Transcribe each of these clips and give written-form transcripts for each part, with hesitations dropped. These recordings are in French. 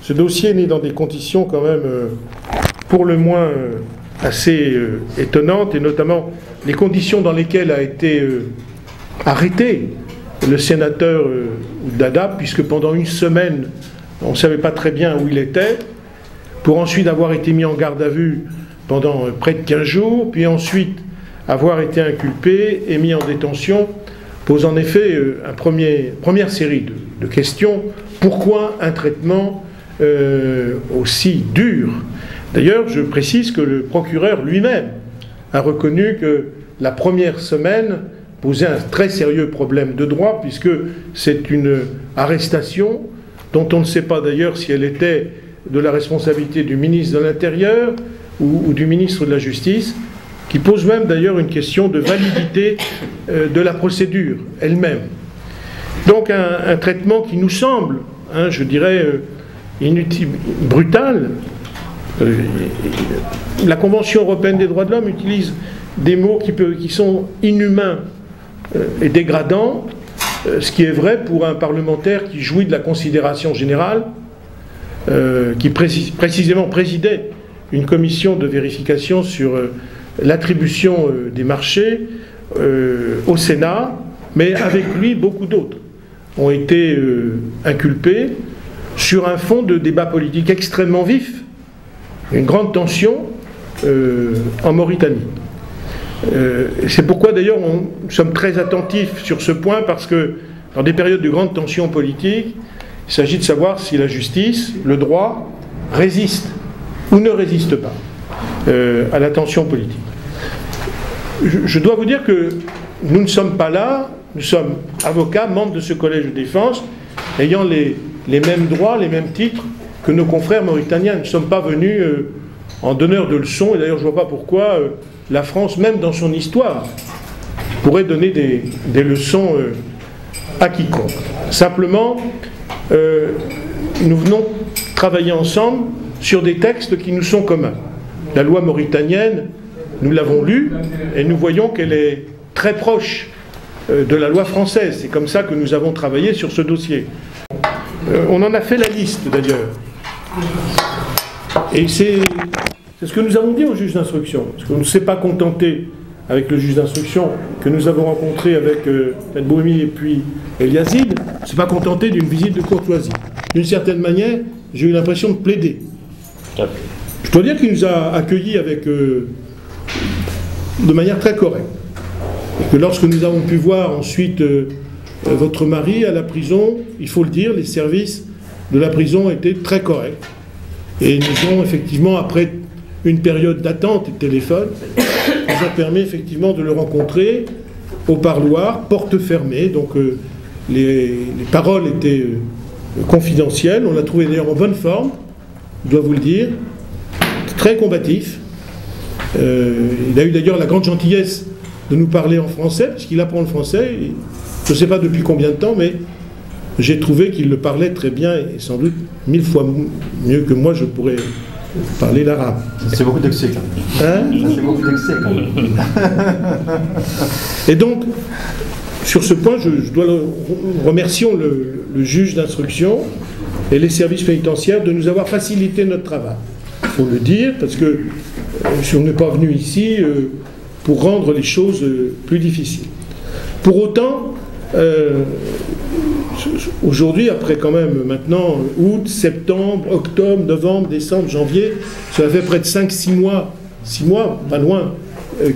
Ce dossier est né dans des conditions quand même pour le moins assez étonnantes, et notamment les conditions dans lesquelles a été arrêté le sénateur Dada, puisque pendant une semaine, on ne savait pas très bien où il était, pour ensuite avoir été mis en garde à vue pendant près de 15 jours, puis ensuite avoir été inculpé et mis en détention, pose en effet une première série de questions. Pourquoi un traitement aussi dur? D'ailleurs, je précise que le procureur lui-même a reconnu que la première semaine posait un très sérieux problème de droit, puisque c'est une arrestation dont on ne sait pas d'ailleurs si elle était de la responsabilité du ministre de l'Intérieur ou du ministre de la Justice, qui pose même d'ailleurs une question de validité de la procédure elle-même. Donc un traitement qui nous semble, je dirais, inutile, brutal. La Convention européenne des droits de l'homme utilise des mots qui sont inhumains et dégradants, ce qui est vrai pour un parlementaire qui jouit de la considération générale, qui précisément présidait une commission de vérification sur l'attribution des marchés au Sénat, mais avec lui, beaucoup d'autres ont été inculpés sur un fond de débat politique extrêmement vif, une grande tension en Mauritanie. C'est pourquoi d'ailleurs nous sommes très attentifs sur ce point, parce que dans des périodes de grande tension politique, il s'agit de savoir si la justice, le droit, résiste ou ne résiste pas à la tension politique. Je dois vous dire que nous ne sommes pas là, nous sommes avocats, membres de ce collège de défense, ayant les mêmes droits, les mêmes titres que nos confrères mauritaniens. Nous ne sommes pas venus en donneurs de leçons, et d'ailleurs je ne vois pas pourquoi la France, même dans son histoire, pourrait donner des leçons à quiconque. Simplement, nous venons travailler ensemble sur des textes qui nous sont communs. La loi mauritanienne, nous l'avons lue, et nous voyons qu'elle est très proche de la loi française. C'est comme ça que nous avons travaillé sur ce dossier. On en a fait la liste d'ailleurs. Et c'est ce que nous avons dit au juge d'instruction. Parce qu'on ne s'est pas contenté avec le juge d'instruction que nous avons rencontré avec El Boumi et puis El Yazid. On ne s'est pas contenté d'une visite de courtoisie. D'une certaine manière, j'ai eu l'impression de plaider. Je dois dire qu'il nous a accueillis avec, de manière très correcte. Et que lorsque nous avons pu voir ensuite votre mari à la prison, il faut le dire, les services de la prison étaient très corrects. Et nous avons effectivement, après une période d'attente et de téléphone, nous a permis effectivement de le rencontrer au parloir, porte fermée. Donc les paroles étaient confidentielles. On l'a trouvé d'ailleurs en bonne forme, je dois vous le dire, très combatif. Il a eu d'ailleurs la grande gentillesse de nous parler en français, puisqu'il apprend le français. Je ne sais pas depuis combien de temps, mais j'ai trouvé qu'il le parlait très bien, et sans doute 1000 fois mieux que moi je pourrais parler l'arabe. C'est beaucoup d'excès quand même. C'est beaucoup d'excès quand même. Et donc, sur ce point, je dois remercions le juge d'instruction et les services pénitentiaires de nous avoir facilité notre travail. Il faut le dire, parce que on n'est pas venu ici pour rendre les choses plus difficiles. Pour autant, aujourd'hui, après quand même maintenant août, septembre, octobre, novembre, décembre, janvier, ça fait près de 5-6 mois, 6 mois, pas loin,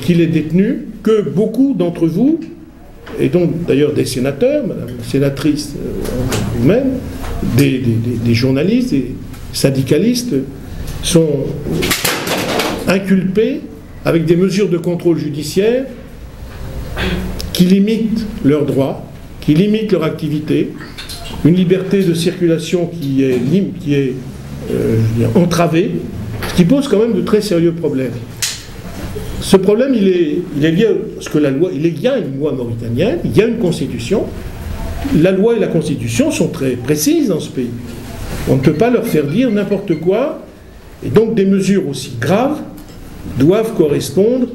qu'il est détenu, que beaucoup d'entre vous, et donc d'ailleurs des sénateurs, madame la sénatrice vous-même, des journalistes, des syndicalistes, sont inculpés avec des mesures de contrôle judiciaire qui limitent leurs droits, qui limitent leur activité, une liberté de circulation qui est entravée, ce qui pose quand même de très sérieux problèmes. Ce problème, il est lié parce que la loi, il y a une loi mauritanienne, il y a une constitution. La loi et la constitution sont très précises dans ce pays. On ne peut pas leur faire dire n'importe quoi, et donc des mesures aussi graves doivent correspondre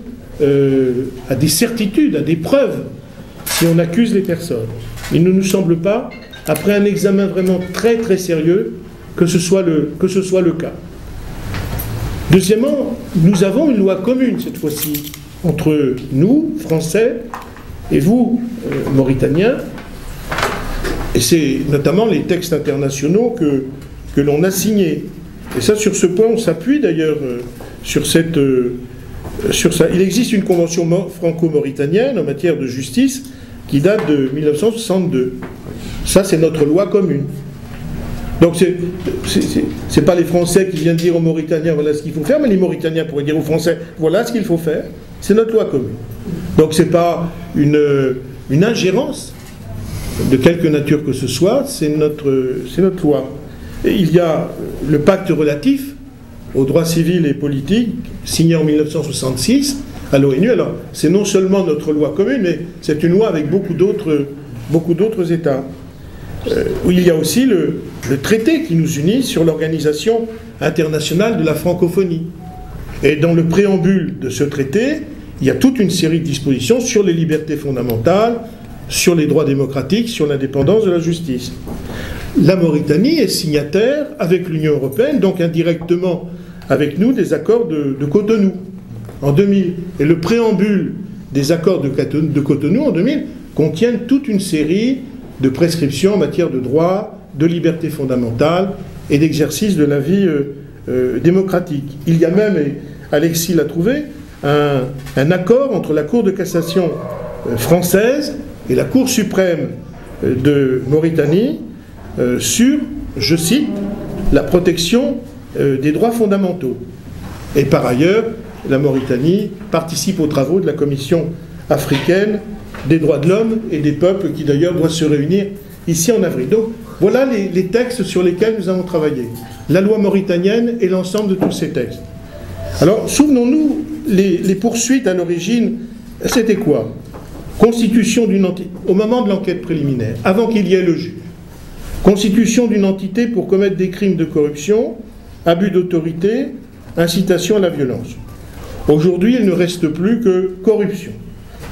à des certitudes, à des preuves, si on accuse les personnes. Il ne nous semble pas, après un examen vraiment très très sérieux, que ce soit le cas. Deuxièmement, nous avons une loi commune cette fois-ci entre nous, Français, et vous, Mauritaniens, et c'est notamment les textes internationaux que l'on a signés. Et ça, sur ce point, on s'appuie d'ailleurs sur ça. Il existe une convention franco-mauritanienne en matière de justice qui date de 1962. Ça, c'est notre loi commune. Donc, c'est pas les Français qui viennent dire aux Mauritaniens voilà ce qu'il faut faire, mais les Mauritaniens pourraient dire aux Français voilà ce qu'il faut faire. C'est notre loi commune. Donc, c'est pas une ingérence de quelque nature que ce soit, c'est notre loi. Et il y a le pacte relatif aux droits civils et politiques, signé en 1966 à l'ONU. Alors, c'est non seulement notre loi commune, mais c'est une loi avec beaucoup d'autres États. Où il y a aussi le traité qui nous unit sur l'Organisation internationale de la francophonie. Et dans le préambule de ce traité, il y a toute une série de dispositions sur les libertés fondamentales, sur les droits démocratiques, sur l'indépendance de la justice. La Mauritanie est signataire avec l'Union européenne, donc indirectement avec nous, des accords de Cotonou en 2000. Et le préambule des accords de Cotonou en 2000 contiennent toute une série de prescriptions en matière de droits, de libertés fondamentales et d'exercice de la vie démocratique. Il y a même, et Alexis l'a trouvé, un accord entre la Cour de cassation française et la Cour suprême de Mauritanie sur, je cite, la protection des droits fondamentaux. Et par ailleurs, la Mauritanie participe aux travaux de la Commission africaine des droits de l'homme et des peuples qui d'ailleurs doit se réunir ici en avril. Donc voilà les textes sur lesquels nous avons travaillé. La loi mauritanienne et l'ensemble de tous ces textes. Alors souvenons-nous, les poursuites à l'origine, c'était quoi? Constitution d'une entité, au moment de l'enquête préliminaire, avant qu'il y ait le juge. Constitution d'une entité pour commettre des crimes de corruption, abus d'autorité, incitation à la violence. Aujourd'hui, il ne reste plus que corruption.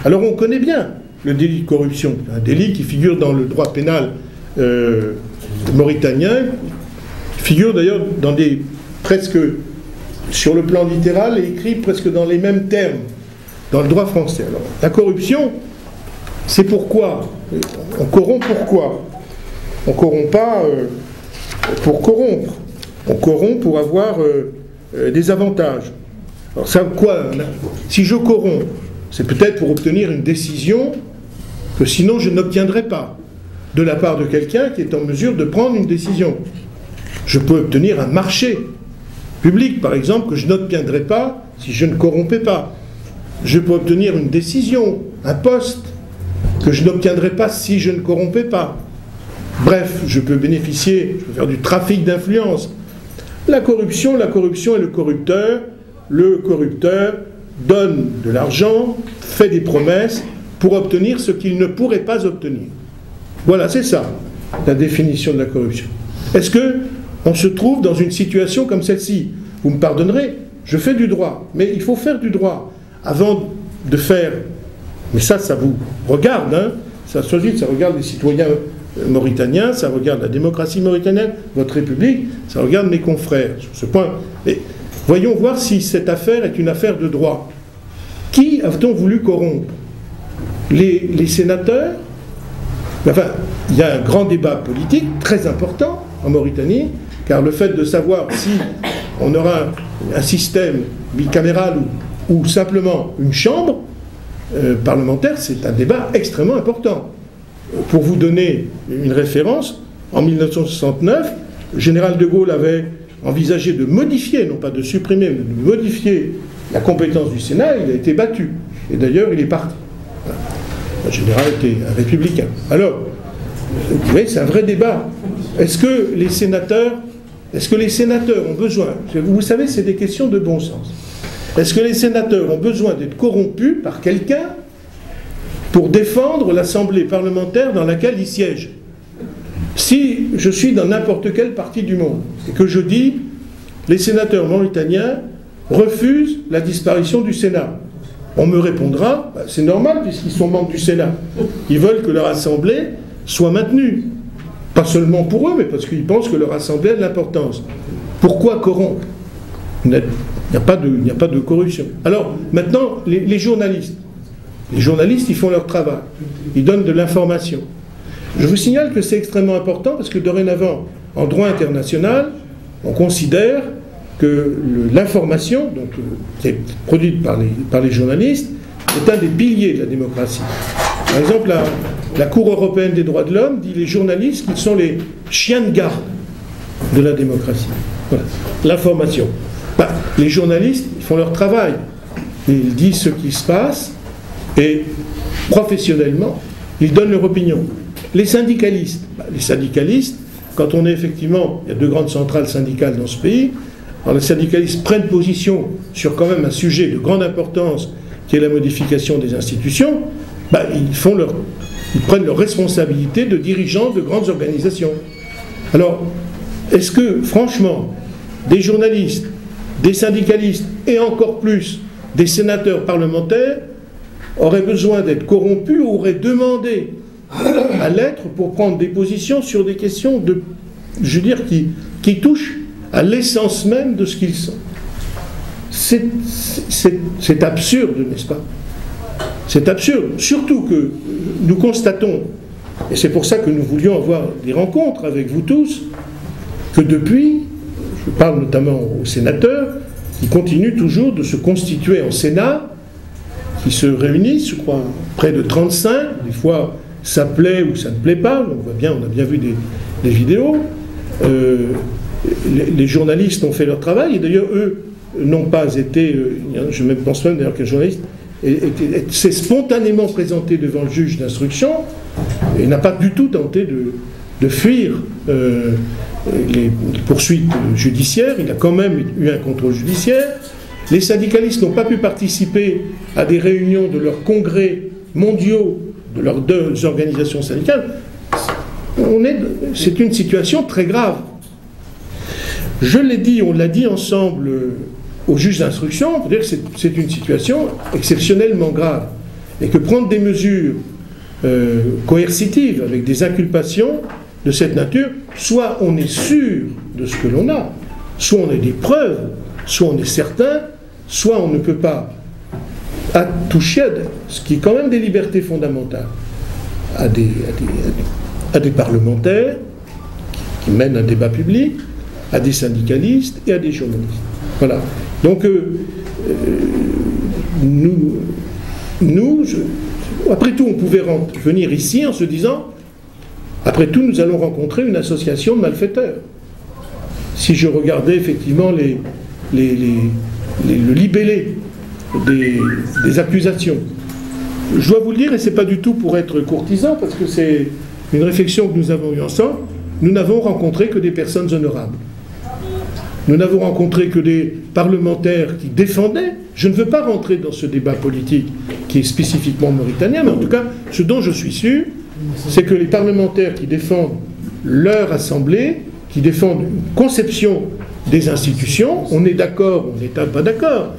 Alors on connaît bien le délit de corruption, un délit qui figure dans le droit pénal mauritanien, qui figure d'ailleurs dans presque, sur le plan littéral, et écrit presque dans les mêmes termes dans le droit français. Alors, la corruption, c'est pourquoi on corrompt pourquoi? On ne corrompt pas pour corrompre. On corrompt pour avoir des avantages. Alors ça, quoi? Si je corromps, c'est peut-être pour obtenir une décision que sinon je n'obtiendrai pas de la part de quelqu'un qui est en mesure de prendre une décision. Je peux obtenir un marché public, par exemple, que je n'obtiendrai pas si je ne corrompais pas. Je peux obtenir une décision, un poste, que je n'obtiendrai pas si je ne corrompais pas. Bref, je peux bénéficier, je peux faire du trafic d'influence. La corruption est le corrupteur. Le corrupteur donne de l'argent, fait des promesses pour obtenir ce qu'il ne pourrait pas obtenir. Voilà, c'est ça, la définition de la corruption. Est-ce qu'on se trouve dans une situation comme celle-ci? Vous me pardonnerez, je fais du droit, mais il faut faire du droit avant de faire... Mais ça vous regarde, hein, ça regarde les citoyens mauritaniens, ça regarde la démocratie mauritanienne, votre République, ça regarde mes confrères sur ce point. Et voyons voir si cette affaire est une affaire de droit. Qui a-t-on voulu corrompre? Les sénateurs? Enfin, il y a un grand débat politique très important en Mauritanie, car le fait de savoir si on aura un système bicaméral ou simplement une chambre parlementaire, c'est un débat extrêmement important. Pour vous donner une référence, en 1969, le général de Gaulle avait envisagé de modifier, non pas de supprimer, mais de modifier la compétence du Sénat. Il a été battu. Et d'ailleurs, il est parti. Voilà. Le général était un républicain. Alors, vous voyez, c'est un vrai débat. Est-ce que les sénateurs ont besoin, vous savez, c'est des questions de bon sens. Est-ce que les sénateurs ont besoin d'être corrompus par quelqu'un pour défendre l'Assemblée parlementaire dans laquelle ils siègent? Si je suis dans n'importe quelle partie du monde et que je dis les sénateurs mauritaniens refusent la disparition du Sénat, on me répondra c'est normal puisqu'ils sont membres du Sénat. Ils veulent que leur Assemblée soit maintenue. Pas seulement pour eux, mais parce qu'ils pensent que leur assemblée a de l'importance. Pourquoi corrompre? Il n'y a pas de corruption. Alors, maintenant, les journalistes. Les journalistes, ils font leur travail. Ils donnent de l'information. Je vous signale que c'est extrêmement important parce que dorénavant, en droit international, on considère que l'information, donc, qui est produite par les journalistes, est un des piliers de la démocratie. Par exemple, la Cour européenne des droits de l'homme dit les journalistes qu'ils sont les chiens de garde de la démocratie. Voilà. L'information. Les journalistes, ils font leur travail. Ils disent ce qui se passe et professionnellement, ils donnent leur opinion. Les syndicalistes, quand on est effectivement, il y a 2 grandes centrales syndicales dans ce pays, alors les syndicalistes prennent position sur quand même un sujet de grande importance qui est la modification des institutions, ils prennent leur responsabilité de dirigeants de grandes organisations. Alors, est-ce que, franchement, des journalistes, des syndicalistes et encore plus des sénateurs parlementaires auraient besoin d'être corrompus ou auraient demandé à l'être pour prendre des positions sur des questions qui touchent à l'essence même de ce qu'ils sont? C'est absurde, n'est-ce pas? C'est absurde. Surtout que nous constatons, et c'est pour ça que nous voulions avoir des rencontres avec vous tous, que depuis, je parle notamment aux sénateurs, qui continuent toujours de se constituer en Sénat, qui se réunissent, je crois, près de 35, des fois ça plaît ou ça ne plaît pas, on a bien vu des vidéos. Les journalistes ont fait leur travail, et d'ailleurs eux n'ont pas été, je ne pense pas d'ailleurs qu'un journaliste s'est spontanément présenté devant le juge d'instruction et n'a pas du tout tenté de fuir les poursuites judiciaires. Il a quand même eu un contrôle judiciaire. Les syndicalistes n'ont pas pu participer à des réunions de leurs congrès mondiaux, de leurs 2 organisations syndicales. C'est une situation très grave. Je l'ai dit, on l'a dit ensemble au juge d'instruction, on peut dire que c'est une situation exceptionnellement grave. Et que prendre des mesures coercitives avec des inculpations de cette nature, soit on est sûr de ce que l'on a, soit on a des preuves, soit on est certain, soit on ne peut pas toucher à ce qui est quand même des libertés fondamentales, à des parlementaires qui mènent un débat public, à des syndicalistes et à des journalistes. Voilà. Donc, après tout, on pouvait venir ici en se disant, après tout, nous allons rencontrer une association de malfaiteurs. Si je regardais effectivement le libellé des accusations, je dois vous le dire, et ce n'est pas du tout pour être courtisan, parce que c'est une réflexion que nous avons eue ensemble, nous n'avons rencontré que des personnes honorables. Nous n'avons rencontré que des parlementaires qui défendaient. Je ne veux pas rentrer dans ce débat politique qui est spécifiquement mauritanien, mais en tout cas, ce dont je suis sûr, c'est que les parlementaires qui défendent leur assemblée, qui défendent une conception des institutions, on est d'accord, on n'est pas d'accord.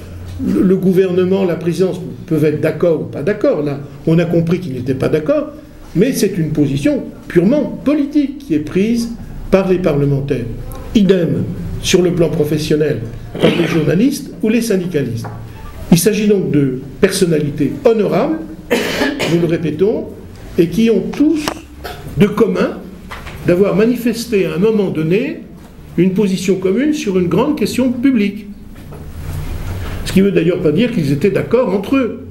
Le gouvernement, la présidence peuvent être d'accord ou pas d'accord. Là, on a compris qu'ils n'étaient pas d'accord, mais c'est une position purement politique qui est prise par les parlementaires. Idem sur le plan professionnel par les journalistes ou les syndicalistes. Il s'agit donc de personnalités honorables, nous le répétons, et qui ont tous de commun d'avoir manifesté à un moment donné une position commune sur une grande question publique. Ce qui ne veut d'ailleurs pas dire qu'ils étaient d'accord entre eux,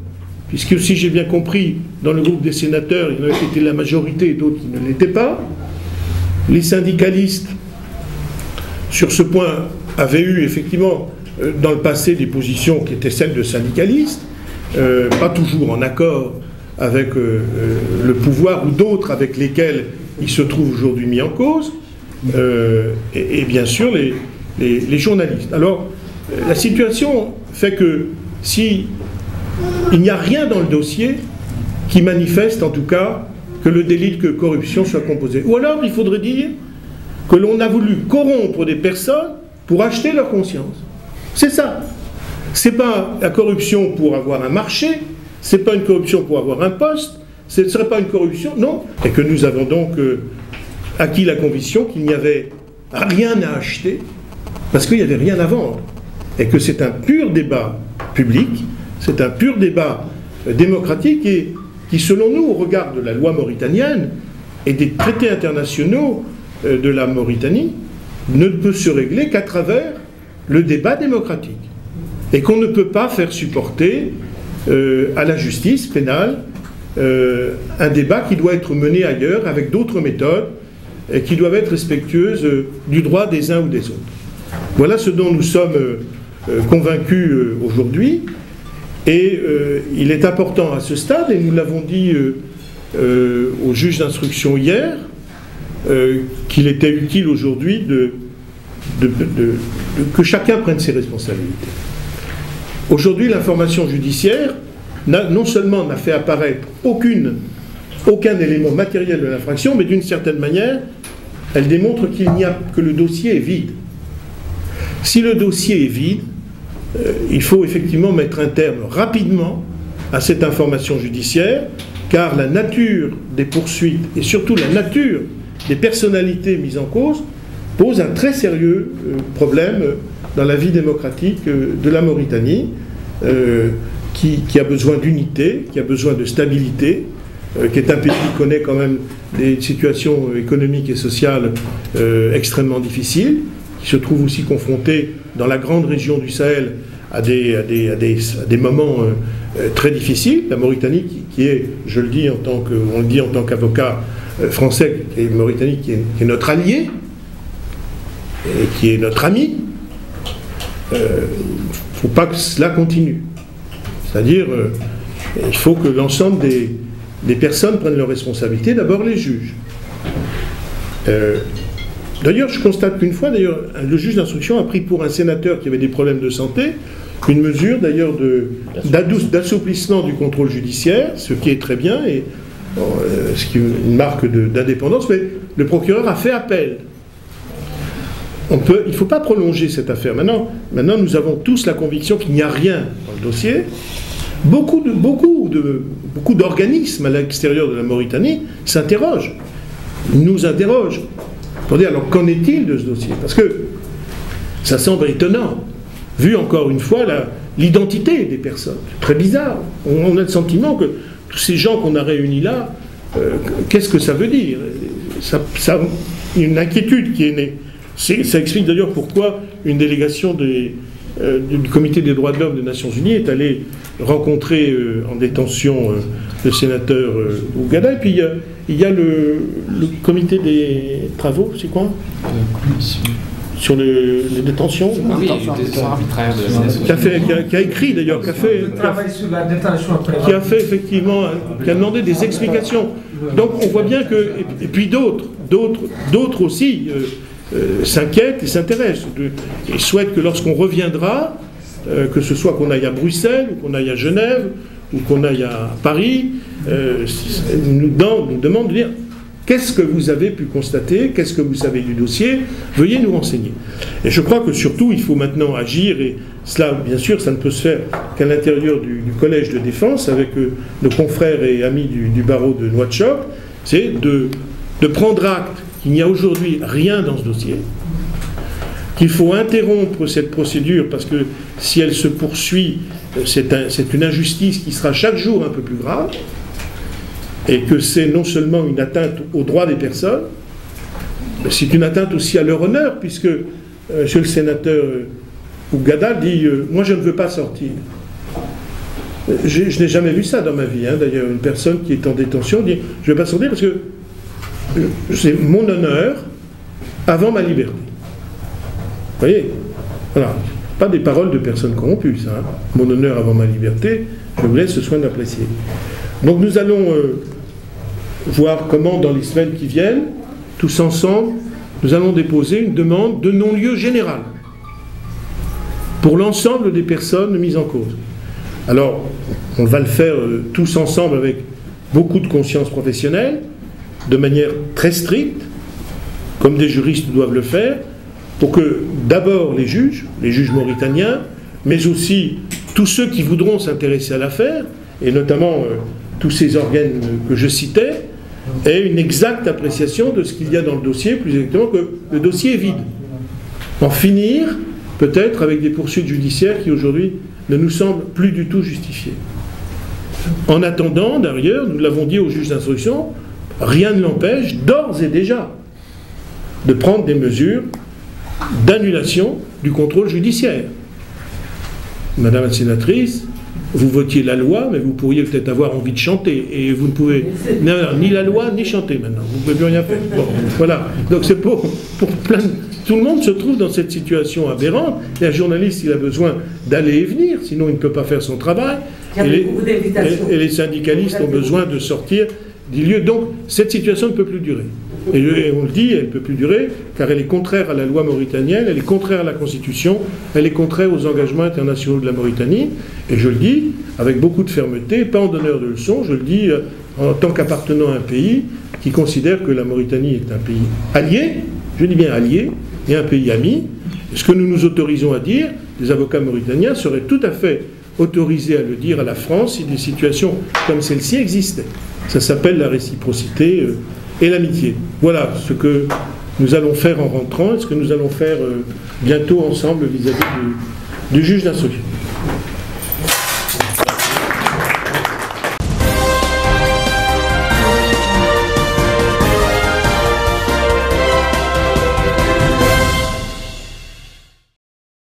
puisque si j'ai bien compris, dans le groupe des sénateurs, il y en a qui étaient la majorité et d'autres qui ne l'étaient pas. Les syndicalistes, sur ce point, avaient eu effectivement dans le passé des positions qui étaient celles de syndicalistes, pas toujours en accord avec le pouvoir ou d'autres avec lesquels ils se trouvent aujourd'hui mis en cause, et bien sûr les journalistes. Alors, la situation fait que si il n'y a rien dans le dossier qui manifeste en tout cas que le délit de corruption soit composé. Ou alors il faudrait dire que l'on a voulu corrompre des personnes pour acheter leur conscience. C'est ça. C'est pas la corruption pour avoir un marché, c'est pas une corruption pour avoir un poste, ce ne serait pas une corruption, non. Et que nous avons donc acquis la conviction qu'il n'y avait rien à acheter parce qu'il n'y avait rien à vendre et que c'est un pur débat public, c'est un pur débat démocratique et qui, selon nous, au regard de la loi mauritanienne et des traités internationaux de la Mauritanie, ne peut se régler qu'à travers le débat démocratique et qu'on ne peut pas faire supporter à la justice pénale un débat qui doit être mené ailleurs avec d'autres méthodes et qui doivent être respectueuses du droit des uns ou des autres. Voilà ce dont nous sommes convaincus aujourd'hui et il est important à ce stade, et nous l'avons dit au juge d'instruction hier, qu'il était utile aujourd'hui que chacun prenne ses responsabilités. Aujourd'hui, l'information judiciaire non seulement n'a fait apparaître aucun élément matériel de l'infraction, mais d'une certaine manière, elle démontre que le dossier est vide. Si le dossier est vide, il faut effectivement mettre un terme rapidement à cette information judiciaire, car la nature des poursuites et surtout la nature des personnalités mises en cause pose un très sérieux problème dans la vie démocratique de la Mauritanie, qui a besoin d'unité, qui a besoin de stabilité, qui est un pays qui connaît quand même des situations économiques et sociales extrêmement difficiles, qui se trouve aussi confronté dans la grande région du Sahel à des moments très difficiles. La Mauritanie, qui est, je le dis on le dit en tant qu'avocat français, et Mauritanie qui est notre allié et qui est notre ami, il ne faut pas que cela continue. C'est-à-dire, il faut que l'ensemble des personnes prennent leurs responsabilités, d'abord les juges. D'ailleurs, je constate qu'une fois, le juge d'instruction a pris pour un sénateur qui avait des problèmes de santé une mesure d'ailleurs d'assouplissement du contrôle judiciaire, ce qui est très bien, et ce qui est une marque d'indépendance, mais le procureur a fait appel. Il ne faut pas prolonger cette affaire. Maintenant, nous avons tous la conviction qu'il n'y a rien dans le dossier. Beaucoup d'organismes à l'extérieur de la Mauritanie s'interrogent, nous interrogent, pour dire alors qu'en est-il de ce dossier? Parce que ça semble étonnant, vu encore une fois l'identité des personnes. C'est très bizarre. On a le sentiment que tous ces gens qu'on a réunis là, qu'est-ce que ça veut dire? Une inquiétude qui est née. Ça explique d'ailleurs pourquoi une délégation du Comité des droits de l'homme des Nations Unies est allée rencontrer en détention le sénateur Ougada. Et puis il y a le Comité des travaux, c'est quoi? Sur les détentions. Oui, les détentions arbitraires de la qui a écrit d'ailleurs, qui a fait effectivement, qui a demandé des explications. Donc on voit bien que, et puis d'autres aussi s'inquiètent et s'intéressent et souhaitent que lorsqu'on reviendra, que ce soit qu'on aille à Bruxelles, ou qu'on aille à Genève, ou qu'on aille à Paris, nous demandent de dire qu'est-ce que vous avez pu constater, qu'est-ce que vous savez du dossier, veuillez nous renseigner. Et je crois que surtout il faut maintenant agir, et cela bien sûr ça ne peut se faire qu'à l'intérieur du collège de défense avec nos confrères et amis du barreau de Nouakchott, c'est de prendre acte qu'il n'y a aujourd'hui rien dans ce dossier, qu'il faut interrompre cette procédure parce que si elle se poursuit, c'est une injustice qui sera chaque jour un peu plus grave, et que c'est non seulement une atteinte aux droits des personnes, mais c'est une atteinte aussi à leur honneur, puisque monsieur le sénateur Ougada dit moi je ne veux pas sortir. Je n'ai jamais vu ça dans ma vie, d'ailleurs, une personne qui est en détention dit je ne veux pas sortir parce que c'est mon honneur avant ma liberté. Vous voyez, voilà, pas des paroles de personnes corrompues, ça. Mon honneur avant ma liberté, je vous laisse ce soin d'apprécier. Donc nous allons voir comment dans les semaines qui viennent, tous ensemble, nous allons déposer une demande de non-lieu général pour l'ensemble des personnes mises en cause. Alors, on va le faire tous ensemble avec beaucoup de conscience professionnelle, de manière très stricte, comme des juristes doivent le faire, pour que d'abord les juges mauritaniens, mais aussi tous ceux qui voudront s'intéresser à l'affaire, et notamment tous ces organes que je citais, ait une exacte appréciation de ce qu'il y a dans le dossier, plus exactement que le dossier est vide. En finir, peut-être, avec des poursuites judiciaires qui aujourd'hui ne nous semblent plus du tout justifiées. En attendant, d'ailleurs, nous l'avons dit au juge d'instruction, rien ne l'empêche, d'ores et déjà, de prendre des mesures d'annulation du contrôle judiciaire. Madame la sénatrice, vous votiez la loi, mais vous pourriez peut-être avoir envie de chanter, et vous ne pouvez ni la loi ni chanter maintenant. Vous ne pouvez plus rien faire. Bon, voilà. Donc c'est pour plein de... Tout le monde se trouve dans cette situation aberrante, et un journaliste, il a besoin d'aller et venir, sinon il ne peut pas faire son travail, et les syndicalistes ont besoin de sortir du lieu. Donc cette situation ne peut plus durer. Et on le dit, elle ne peut plus durer, car elle est contraire à la loi mauritanienne, elle est contraire à la Constitution, elle est contraire aux engagements internationaux de la Mauritanie, et je le dis avec beaucoup de fermeté, pas en donneur de leçons, je le dis en tant qu'appartenant à un pays qui considère que la Mauritanie est un pays allié, je dis bien allié, et un pays ami. Ce que nous nous autorisons à dire, les avocats mauritaniens seraient tout à fait autorisés à le dire à la France si des situations comme celle-ci existaient. Ça s'appelle la réciprocité et l'amitié. Voilà ce que nous allons faire en rentrant et ce que nous allons faire bientôt ensemble vis-à-vis du juge d'instruction.